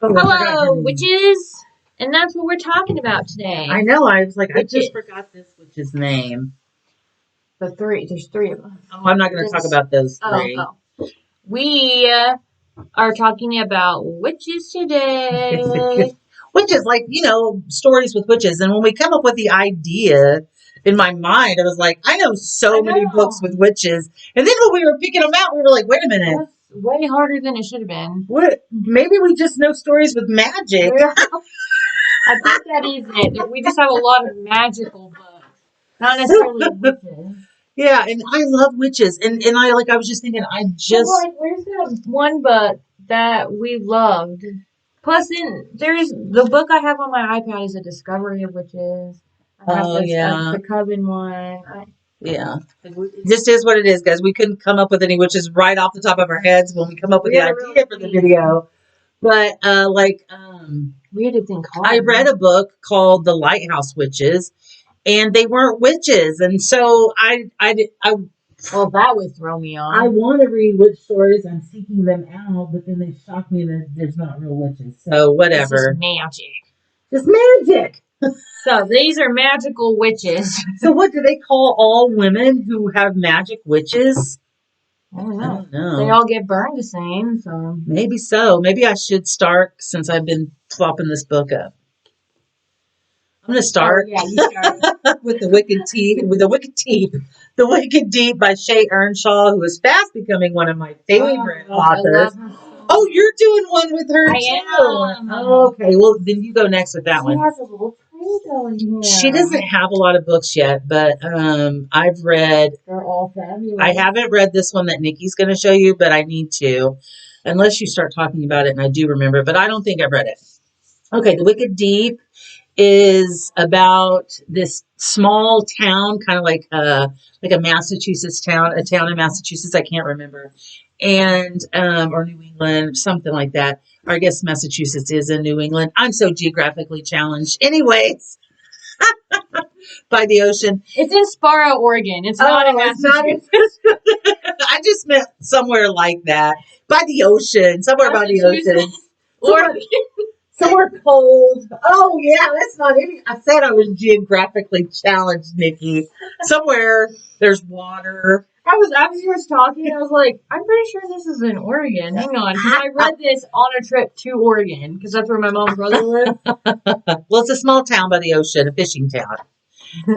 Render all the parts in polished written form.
Oh, I forgot her Hello, name. witches! And that's what we're talking about today. I know. I was like, I Witches. just forgot this witch's name. There's three of us. Oh, I'm not going to talk about those three. Oh. We are talking about witches today. Witches, like, stories with witches. And when we come up with the idea in my mind, I was like, I know many books with witches. And then when we were picking them out, we were like, wait a minute. That's way harder than it should have been. What? Maybe we just know stories with magic. I think that is it. We just have a lot of magical books, not necessarily witches. Yeah, and I love witches, and I was just thinking, where's that one book that we loved? Plus, there's the book I have on my iPad is A Discovery of Witches. I have the Coven one. Yeah, it just is what it is, guys. We couldn't come up with any witches right off the top of our heads when we come up with the idea for the video. But we had to think hard. I read a book called The Lighthouse Witches, and they weren't witches, and so well, that would throw me off. I want to read witch stories. I'm seeking them out, but then they shock me that there's not real witches. So whatever. It's magic. Just magic. So these are magical witches. So what do they call all women who have magic witches? I don't know. They all get burned the same, so maybe so. Maybe I should start since I've been flopping this book up. I'm gonna start. You start with the Wicked Deep by Shay Earnshaw, who is fast becoming one of my favorite authors. Oh, you're doing one with her too. Oh, okay, well then you go next with that one. She has a little tree going here. She doesn't have a lot of books yet, but I've read. They're all fabulous. I haven't read this one that Nikki's going to show you, but I need to, unless you start talking about it, and I do remember, but I don't think I've read it. Okay, The Wicked Deep is about this small town, kind of like a Massachusetts town, a town in Massachusetts, I can't remember, and or New England, something like that. Or I guess Massachusetts is in New England. I'm so geographically challenged. Anyways, by the ocean. It's in Sparrow, Oregon. It's not in Massachusetts. I just meant somewhere like that. By the ocean. Somewhere by the ocean. Somewhere cold. Oh, yeah, that's not any. I said I was geographically challenged, Nikki. Somewhere there's water. As you were talking, I was like, I'm pretty sure this is in Oregon. Hang on. Because I read this on a trip to Oregon, because that's where my mom and brother live. Well, it's a small town by the ocean, a fishing town.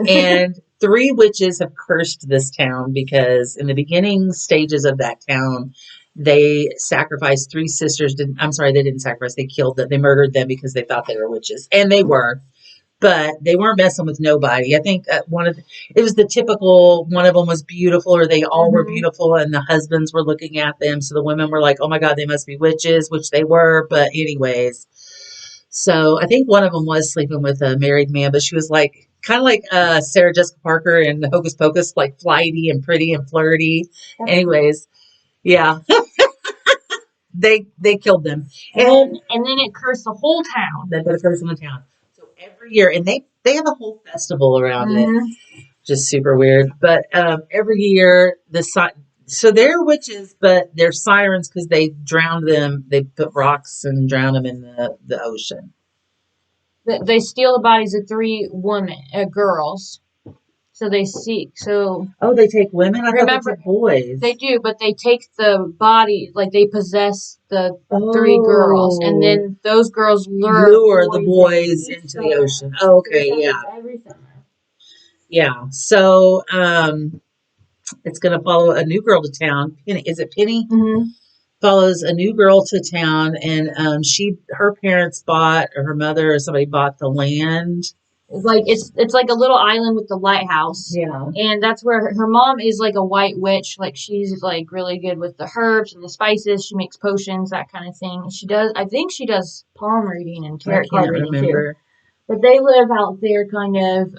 And 3 witches have cursed this town because in the beginning stages of that town, they sacrificed 3 sisters. They didn't sacrifice. They killed them. They murdered them because they thought they were witches. And they were. But they weren't messing with nobody. I think it was the typical, one of them was beautiful, or they all were beautiful, and the husbands were looking at them. So the women were like, oh my God, they must be witches, which they were. But anyways, so I think one of them was sleeping with a married man, but she was like, kind of like Sarah Jessica Parker in Hocus Pocus, like flighty and pretty and flirty. Anyways, yeah. They killed them. And then it cursed the whole town. They put a curse on the town. So every year, and they have a whole festival around it. Just super weird. But every year, so they're witches, but they're sirens because they drowned them. They put rocks and drowned them in the ocean. They steal the bodies of 3 girls. So they they take women? I thought they took boys. They do, but they take the body, like they possess the 3 girls, and then those girls lure the boys into the ocean. Oh, okay, yeah. Every summer. Yeah, so it's going to follow a new girl to town. Penny, is it Penny? Mm-hmm. Follows a new girl to town, and her parents bought, or her mother or somebody bought the land. It's like a little island with the lighthouse. Yeah. And that's where her mom is like a white witch. Like she's like really good with the herbs and the spices. She makes potions, that kind of thing. I think she does palm reading and tarot card reading too. But they live out there kind of,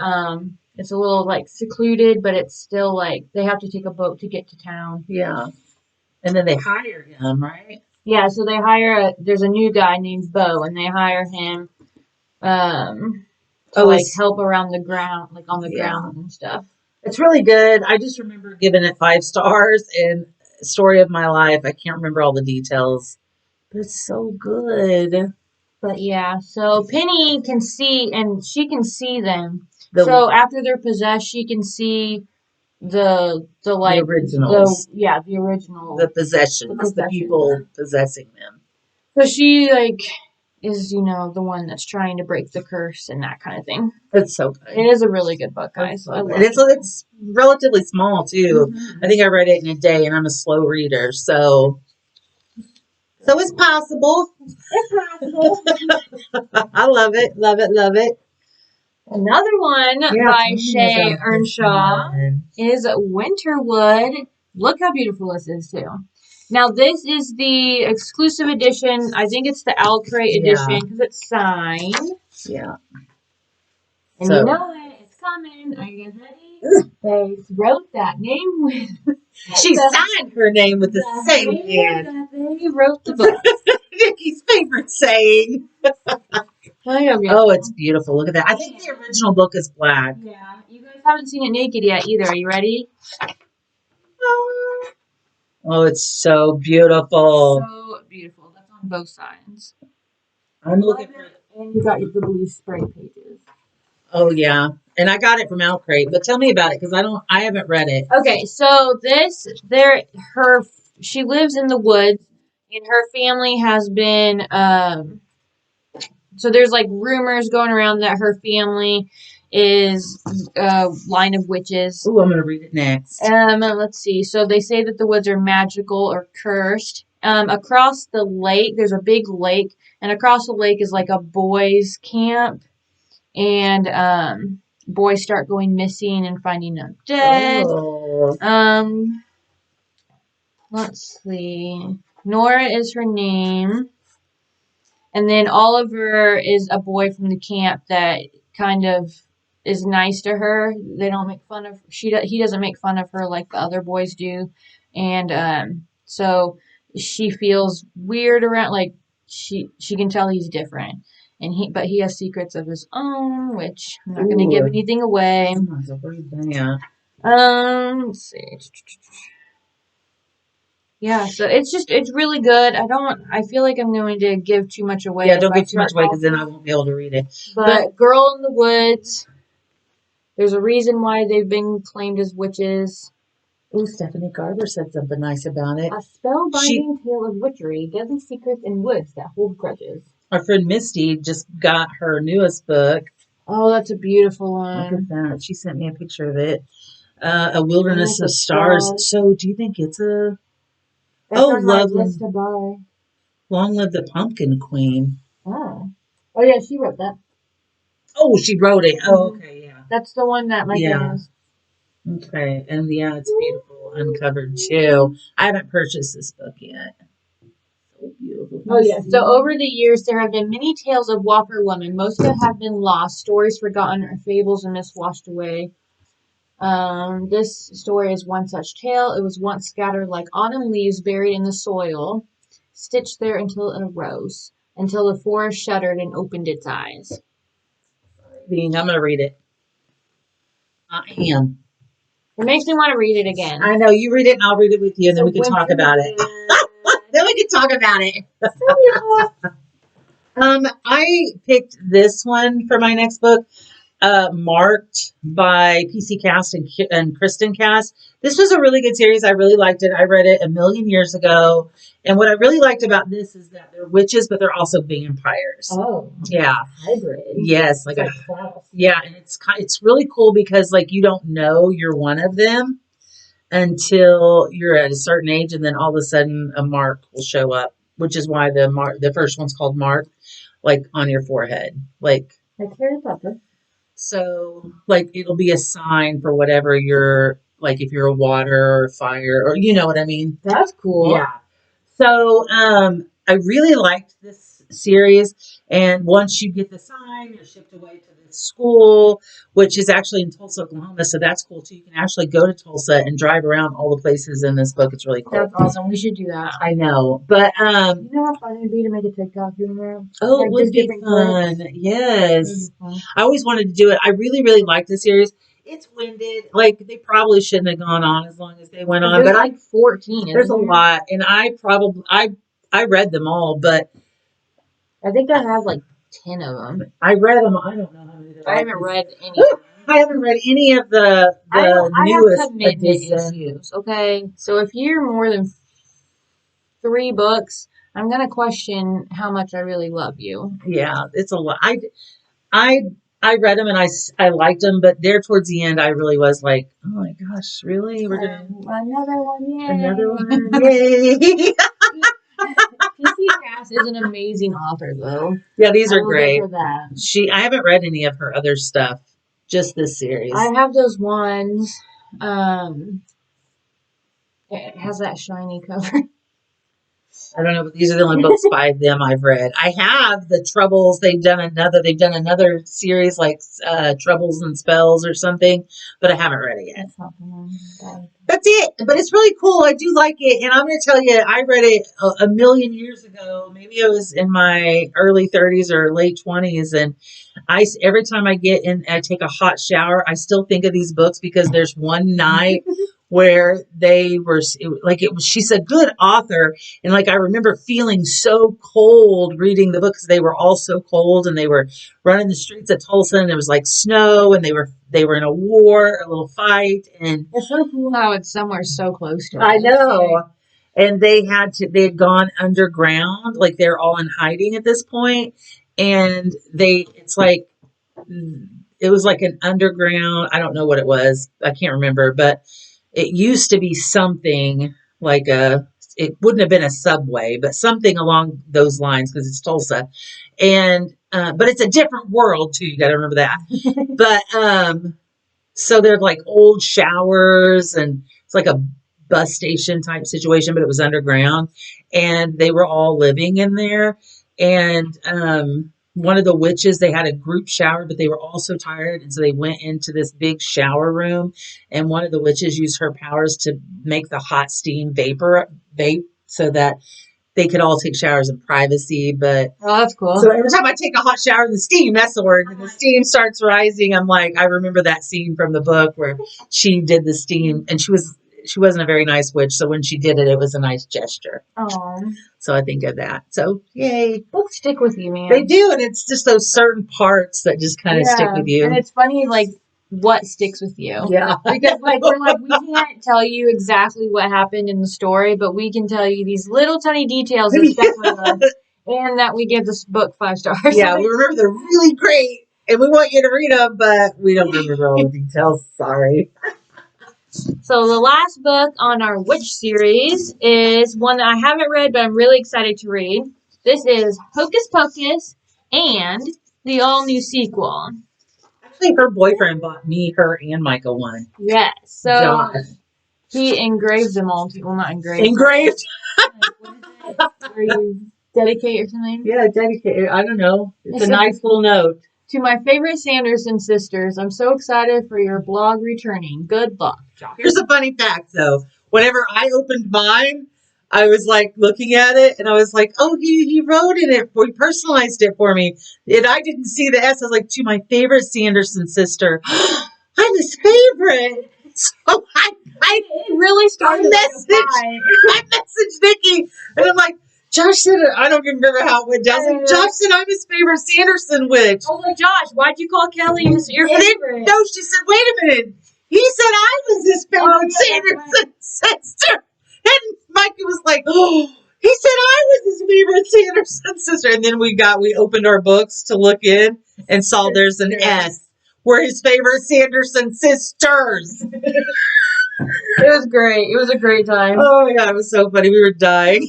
it's a little like secluded, but it's still like they have to take a boat to get to town. Yeah. And then they hire him, right? Yeah, so there's a new guy named Bo, and they hire him, to help around the ground, like on the ground and stuff. It's really good. I just remember giving it 5 stars, and story of my life. I can't remember all the details, but it's so good. But yeah, so Penny can see, and she can see them. The So after they're possessed, she can see the like originals. the original The possessions, the people possessing them. So she like is the one that's trying to break the curse and that kind of thing. It's so good. It is a really good book, guys. So I love it. It's relatively small too. Mm-hmm. I think I read it in a day, and I'm a slow reader, so it's possible. It's possible. I love it, love it, love it. Another one by Shay Earnshaw is Winterwood. Look how beautiful this is too. Now this is the exclusive edition. I think it's the Owlcrate edition because it's signed. Yeah. And you know it. It's coming. Are you guys ready? They wrote that name with. She signed her name with the same hand. They wrote the book. Nikki's favorite saying. Oh, it's beautiful. Look at that. I think the original book is black. Yeah. You guys haven't seen it naked yet either. Are you ready? Oh, it's so beautiful. So beautiful. That's on both sides. I'm looking for it. And you got the blue spray pages. Oh yeah. And I got it from Owlcrate, but tell me about it because I haven't read it. Okay, so she lives in the woods, and her family has been so there's like rumors going around that her family is a line of witches. Ooh, I'm gonna read it next. Let's see. So they say that the woods are magical or cursed. Across the lake, there's a big lake, and across the lake is like a boys' camp, and boys start going missing and finding them dead. Oh. Let's see. Nora is her name. And then Oliver is a boy from the camp that kind of is nice to her. They don't make fun of he doesn't make fun of her like the other boys do. And so she feels weird around like she can tell he's different. But he has secrets of his own, which I'm not going to give anything away. Let's see. Yeah, so it's really good. I feel like I'm going to give too much away. Yeah, don't give too much away because then I won't be able to read it. But Girl in the Woods, there's a reason why they've been claimed as witches. Oh, Stephanie Garber said something nice about it. A spellbinding tale of witchery, deadly secrets in woods that hold grudges. Our friend Misty just got her newest book. Oh, that's a beautiful one. Look at that. She sent me a picture of it. A Wilderness of Stars. So, do you think it's a... That's on my list to buy. Long Live the Pumpkin Queen. Oh yeah, she wrote that. Oh, she wrote it. Oh, okay, yeah. That's the one that my friend is. Okay, and yeah, it's beautiful, uncovered too. I haven't purchased this book yet. So beautiful. Oh yeah. So over the years, there have been many tales of Whopper women. Most of them have been lost, stories forgotten, or fables and myths washed away. This story is one such tale. It was once scattered like autumn leaves buried in the soil, stitched there until it arose, until the forest shuddered and opened its eyes. I'm going to read it. I am. It makes me want to read it again. I know. You read it and I'll read it with you and then we can talk about it. Then we can talk about it. I picked this one for my next book. Marked by PC Cast and Kristen Cast. This was a really good series. I really liked it. I read it a million years ago. And what I really liked about this is that they're witches, but they're also vampires. Oh. Yeah. Hybrid. Yes. Like a class. Yeah. And it's really cool because like you don't know you're one of them until you're at a certain age. And then all of a sudden a mark will show up, which is why the first one's called Mark, like on your forehead. Like Harry Potter. So, like, it'll be a sign for whatever you're, like, if you're a water or fire, or you know what I mean? That's cool. Yeah. So, I really liked this series. And once you get the sign, you're shipped away to this school, which is actually in Tulsa, Oklahoma. So that's cool, too. You can actually go to Tulsa and drive around all the places in this book. It's really cool. That's awesome. We should do that. I know. But, you know how fun it'd be to make a TikTok video? Oh, like it would be fun. Clips? Yes. I always wanted to do it. I really, really like the series. It's winded. Like, they probably shouldn't have gone on as long as they went on. But like 14. There's a lot. And I read them all, but I think I have like 10 of them. I read them. I don't know how many there I are. haven't read any. I haven't read any of the I have newest commitment edition. issues. Okay, so if you're more than 3 books, I'm gonna question how much I really love you. Yeah, it's a lot. I I read them and I liked them, but there towards the end, I really was like, oh my gosh, really? We're doing Another one, yay! another one? Yay! PC Craft is an amazing author, though. Yeah, these are I will give great. her that. I haven't read any of her other stuff, just this series. I have those ones. It has that shiny cover. I don't know, but these are the only books by them I've read. I have the Troubles. They've done another series like Troubles and Spells or something, but I haven't read it yet. That's it. But it's really cool. I do like it, and I'm going to tell you, I read it a million years ago. Maybe I was in my early 30s or late 20s, and every time I get in, I take a hot shower. I still think of these books because there's one night where they were she's a good author, and like I remember feeling so cold reading the book because they were all so cold, and they were running the streets of Tulsa, and there was like snow, and they were in a little fight, and it's so cool how it's somewhere so close to us. I know. And they had gone underground, like they're all in hiding at this point, and it was like an underground, I don't know what it was, I can't remember, but it used to be something like it wouldn't have been a subway, but something along those lines because it's Tulsa. And, but it's a different world too. You got to remember that. But, so they're like old showers, and it's like a bus station type situation, but it was underground, and they were all living in there. And, one of the witches, they had a group shower, but they were all so tired. And so they went into this big shower room, and one of the witches used her powers to make the hot steam vape so that they could all take showers in privacy. But that's cool. So every time I take a hot shower in the steam, that's the word, and the steam starts rising. I'm like, I remember that scene from the book where she did the steam, and she wasn't a very nice witch, so when she did it, it was a nice gesture. Oh. So I think of that. So yay. Books stick with you, man. They do, and it's just those certain parts that just kind of stick with you. And it's funny, like, what sticks with you. Yeah. Because, like, we can't tell you exactly what happened in the story, but we can tell you these little tiny details that stuck with us, and that we give this book 5 stars. Yeah, we remember they're really great, and we want you to read them, but we don't remember all the details. Sorry. So the last book on our Witch series is one that I haven't read, but I'm really excited to read. This is Hocus Pocus and the all-new sequel. Actually, her boyfriend bought me, her, and Michael one. Yes. So Josh. He engraved them all. Well, not engraved. Engraved? Where you dedicate or something? Yeah, dedicate. I don't know. It's a nice little note. To my favorite Sanderson sisters, I'm so excited for your blog returning. Good luck, Josh. Here's a funny fact, though. Whenever I opened mine, I was like looking at it, and I was like, "Oh, he wrote in it, he personalized it for me." And I didn't see the S. I was like, "To my favorite Sanderson sister, I'm his favorite." So I really started. I messaged Nikki, and I'm like, Josh said, I don't even remember how it went down. Like, Josh said I'm his favorite Sanderson witch. I was like, Josh, why'd you call Kelly your favorite? No, she said, wait a minute. He said I was his favorite Sanderson sister. And Micah was like, oh, he said I was his favorite Sanderson sister. And then we opened our books to look in and saw there's an S. We're his favorite Sanderson sisters. It was great. It was a great time. Oh my God, it was so funny. We were dying.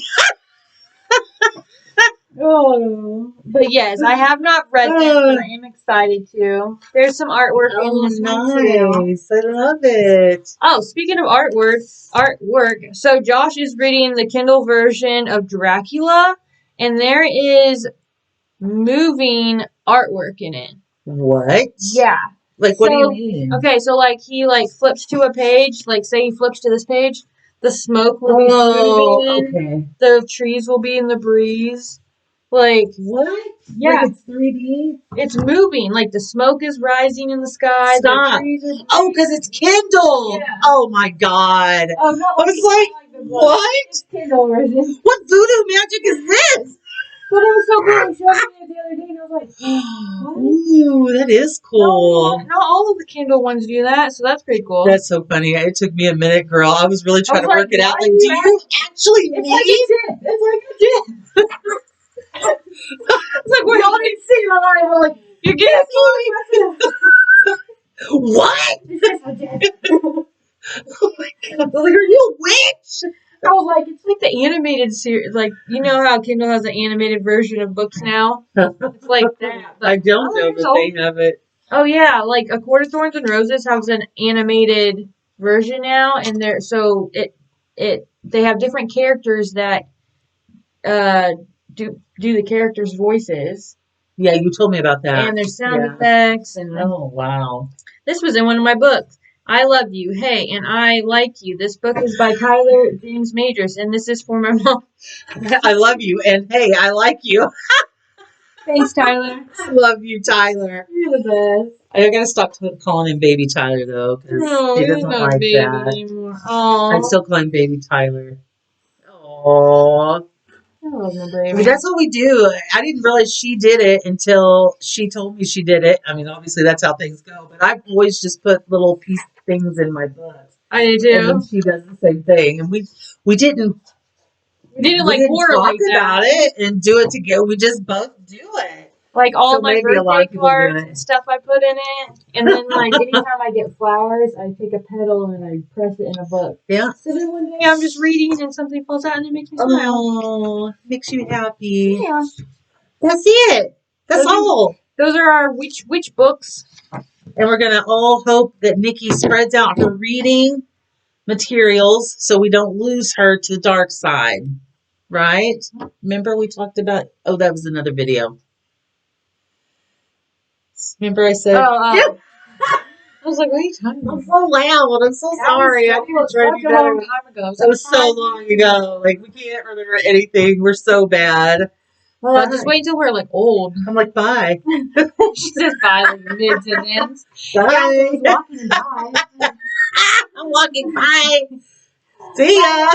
Oh, but yes, I have not read this, but I am excited to. There's some artwork in this one too. Nice. I love it. Oh, speaking of artwork. So Josh is reading the Kindle version of Dracula, and there is moving artwork in it. What? Yeah. Like, what do you mean? Okay, so like he flips to a page, like say he flips to this page, the smoke will be moving. Okay. The trees will be in the breeze. Like, what? Yeah. Like it's 3D? It's moving. Like the smoke is rising in the sky. Stop. The trees are because it's Kindle. Yeah. Oh my God. Oh, no. I was like, what? Kindle version. What voodoo magic is this? But it was so cool. She showed me it the other day, and I was like, Ooh, that is cool. Not all of the Kindle ones do that, so that's pretty cool. That's so funny. It took me a minute, girl. I was really trying to work it out. Like, do you actually need? It's like a dip. It's like we all didn't see it online. We're like, you're getting What? Oh my god! I was like, are you a witch? I was like, it's like the animated series. Like, you know how Kindle has an animated version of books now? It's like that. I don't know, but they have it. Oh yeah, like A Court of Thorns and Roses has an animated version now, and they have different characters that do the characters' voices. Yeah, you told me about that. And there's sound effects and oh wow. This was in one of my books. I love you, hey, and I like you. This book is by Tyler James Majors, and this is for my mom. I love you, and hey, I like you. Thanks, Tyler. I love you, Tyler. You're the best. I gotta stop calling him Baby Tyler though, because he doesn't like baby that. Anymore. Aww. I'm still calling Baby Tyler. Aww. I love my baby. That's what we do. I didn't realize she did it until she told me she did it. I mean, obviously that's how things go. But I've always just put little piece things in my books. I do too. And then she does the same thing. And we didn't like order talk like about it and do it together. We just both do it. Like all So my maybe a lot birthday of people do cards it. and stuff I put in it. And then like anytime I get flowers, I take a petal and I press it in a book. Yeah. So then one day I'm just reading and something falls out and it makes me smile. Oh, makes you happy. Yeah. That's it. That's all. Those are our witch books. And we're going to all hope that Nikki spreads out her reading materials so we don't lose her to the dark side. Right? Remember we talked about, that was another video. Remember I said, I was like, what are you talking about? I'm so loud. I'm so sorry. I didn't try to do that. Long time ago. That was so long ago. Like, we can't remember anything. We're so bad. Well, just wait until we're like old. I'm like, bye. She says bye like mid sentence. Bye. Yeah, walking by. I'm walking by. See ya.